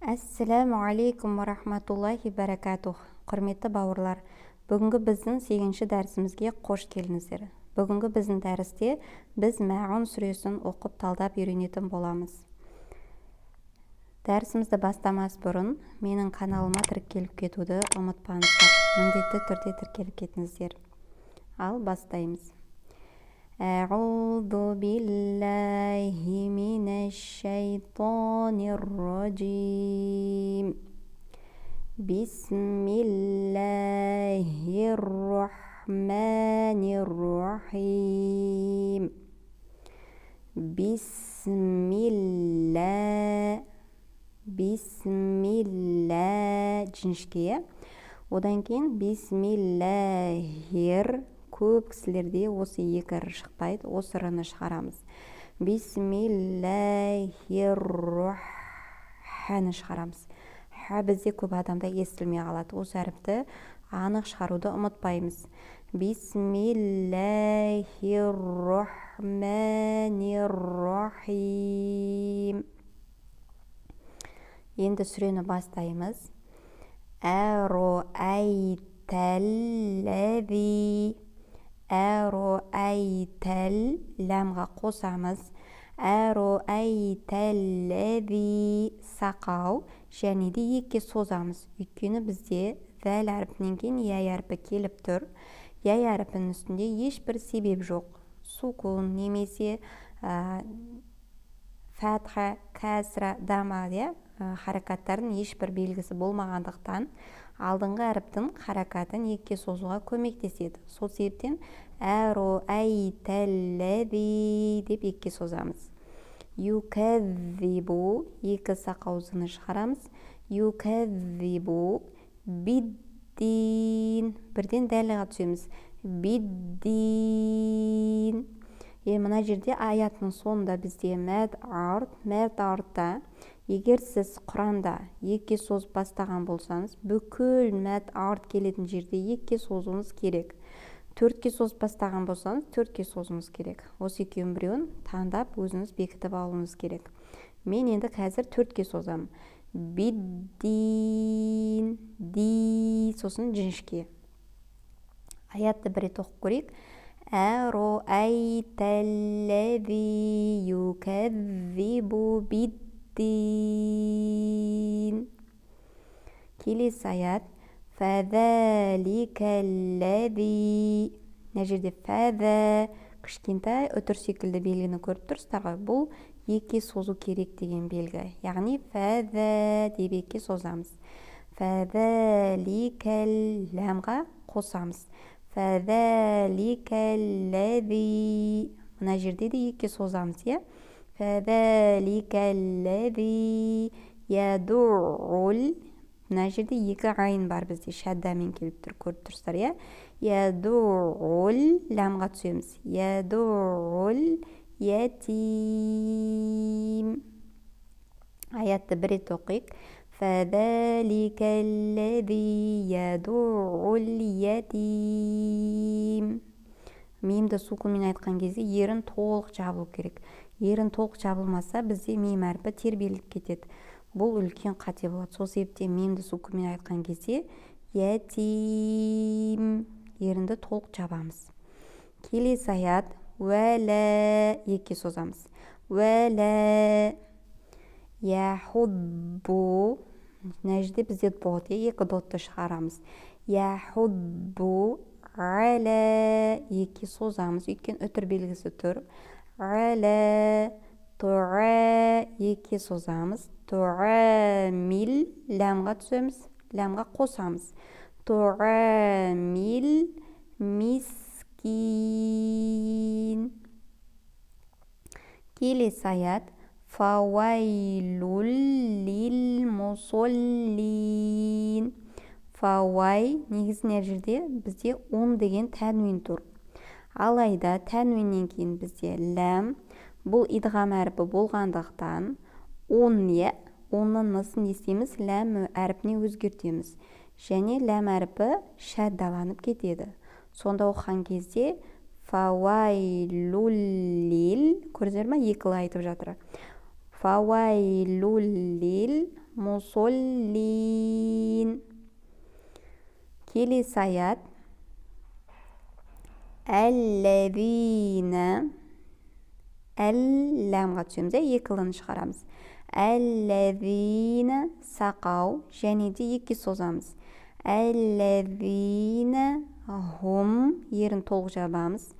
Assalamu алейкум ва рахматуллахи баракатух. Құрметті бауырлар, бүгінгі біздің 8-ші дәрісімізге қош келдіңіздер. Бүгінгі біздің дәрісте біз Мәғун сүресін оқып талдап үйренетін боламыз. Дәрісімізді бастамас бұрын менің каналыма тіркеліп кетуді ұмытпаңыздар. Міндетті түрде тіркеліп кетіңіздер. Ал бастаймыз. أعوذ بالله من الشيطان الرجيم بسم الله الرحمن الرحيم بسم الله жіңішке. Одан кейін бисмиллахир. Көп кісілерде осы екі р шықпайды, осы рны шығарамыз. Бисмиллахир-рахманы шығарамыз. Ха бізде көп адамда естілмей қалады. Осы әріпті анық шығаруды ұмытпаймыз. Бисмиллахир-рахманир-рахим. Енді сүрені бастаймыз. Әруәйтәлләзи. Әруәйтәл ләмға қосамыз. Әруәйтәлләзи сақау және де екке созамыз. Өйткені бізде зәл әріпінен кейін яй әріпі келіп тұр. Яй әріпінің үстінде ешбір себеп жоқ. Сукун немесе фәтха, кәсра, дама харакаттардың ешбір белгісі болмағандықтан алдыңғы әріптің харакатын екке созуға көмектеседі. Сол себептен әруәйтәлләзи деп екке созамыз. Юкәззибу екі сақаузыны шығарамыз. Юкәззибу биддин. Бірден дәліға түсеміз. Биддин. Мына жерде аятының соңында бізде мәд артта. Егер сіз Құранда екке соз бастаған болсаңыз, бүкіл мәд арт келетін жерде екке созуыңыз керек. Төртке соз бастаған болсаңыз, төртке созуыңыз керек. Осы екеуін біреуін таңдап, өзіңіз бекітіп алуыңыз керек. Мен енді қазір төртке созам. Биддин, ди, сосын жіңішке. Аятты бір рет оқып көрейік. Әруәйтәлләзи юкәззибу биддин. Келесі аят. Фәзәликәлләзи. Мына жерде фәзә кішкентай үтір секілді белгіні көріп тұрсыздар ғой. Бұл екке созу керек деген белгі. Яғни фәзә деп екке созамыз. Фәзәликәл ләмға қосамыз. Фәзәликәлләзи. Мына жерде де екке созамыз, е? Фәзәликәлләзи ядуул. Мына жерде екі ғайын бар бізде, шәддамен келіп тұр, көріп тұрсыздар, е? Ядуул ләмға түсеміз. Ядуул ятим. Аятты бір рет оқиық. Фәзәликәлләзи ядуул ятим. Меймді сукунмен айтқан кезде ерін толық жабылу керек. Ерін толық жабылмаса, бізде мейм әрпі тербеліп кетеді. Бұл үлкен қате болады. Сол себептен меймді сукунмен айтқан кезде ятим ерінді толық жабамыз. Келесі аят. Уәлә екке созамыз. Уәлә яхудбу. Мына жерде бізде дот, екі дотты шығарамыз. Яхудбу ғәлә екі созамыз. Өйткені үтір белгісі тұр. Ғәлә туға екі созамыз. Туғамил ләмға түсеміз. Ләмға қосамыз. Туғамил мискин. Келесі аят. Фауайлул лил мусоллин. Фауай негізінен жерде бізде деген тәнуин тұр. Алайда тәнуиннен кейін бізде ләм. Бұл идғам әріпі болғандықтан онның нысын естеміз, ләм әріпіне өзгертеміз. Және ләм әріпі шәддаланып кетеді. Сонда оқыған кезде фауайлул лил. Көрдіңіздер ме? Екі айтып жатыр. Фауайлул лил مصلين. келесі аят әлләзина, әлләмға түсеміз, екі лын шығарамыз. әлләзина сақау, және де екі созамыз. әлләзина хум, ерін толық жабамыз.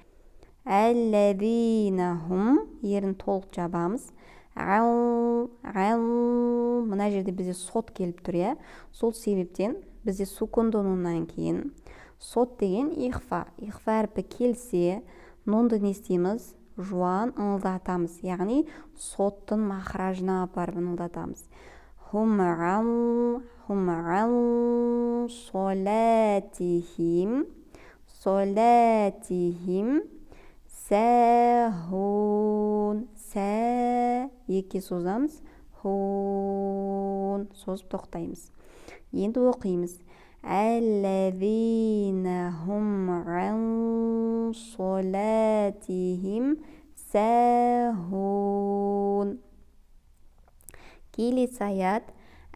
әлләзина хум, ерін толық жабамыз. Мына жерде бізде сот келіп тұр, иә. Сол себептен бізде сукундонунан кейін сот деген ихфа әрпі келсе, нонды не істейміз? Жуан ыңылдатамыз, яғни соттың махражына апарып ыңылдатамыз. Хум солатихим сәхун, екі созамыз, хун, созып тоқтаймыз. Енді оқимыз. әлләзина хум ан солатихим сәхун. келесі аят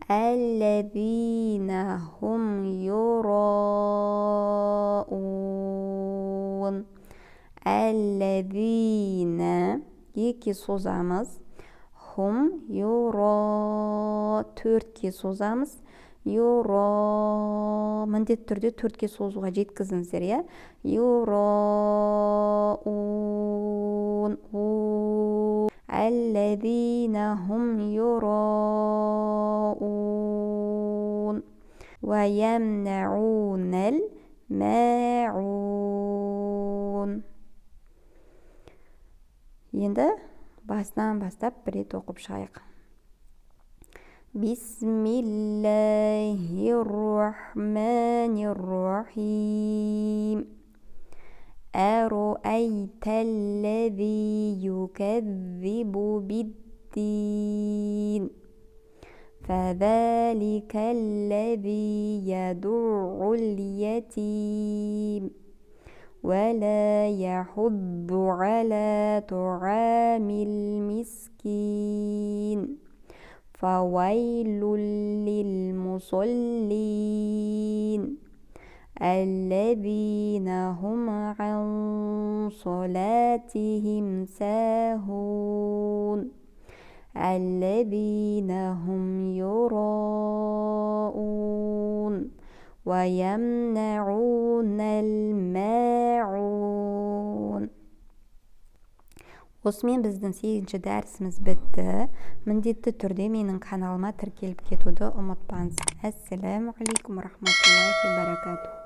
әлләзина хум юраун. әлләзина, екі созамыз. Хум юра, төртке созамыз. Юра, міндетті түрде төртке созуға жеткізіңіздер, иә. Юраун. әлләзина хум юраун. Ва ямнаунал маун. Енді басынан бастап бір рет оқып шығайық. Бисмиллахир-рахманир-рахим. Аруайталлази юказзибу биддин. Фадаликаллази яду'ул ятим. ولا يحض على طعام المسكين. فويل للمصلين الذين هم عن صلاتهم ساهون الذين هم يراءون ويمنعون الماعون. Осымен біздің 8-ші дәрісіміз бітті. Міндетті түрде менің каналыма тіркеліп кетуді ұмытпаңыз. Ассаламу алейкум рахматуллахи баракатух.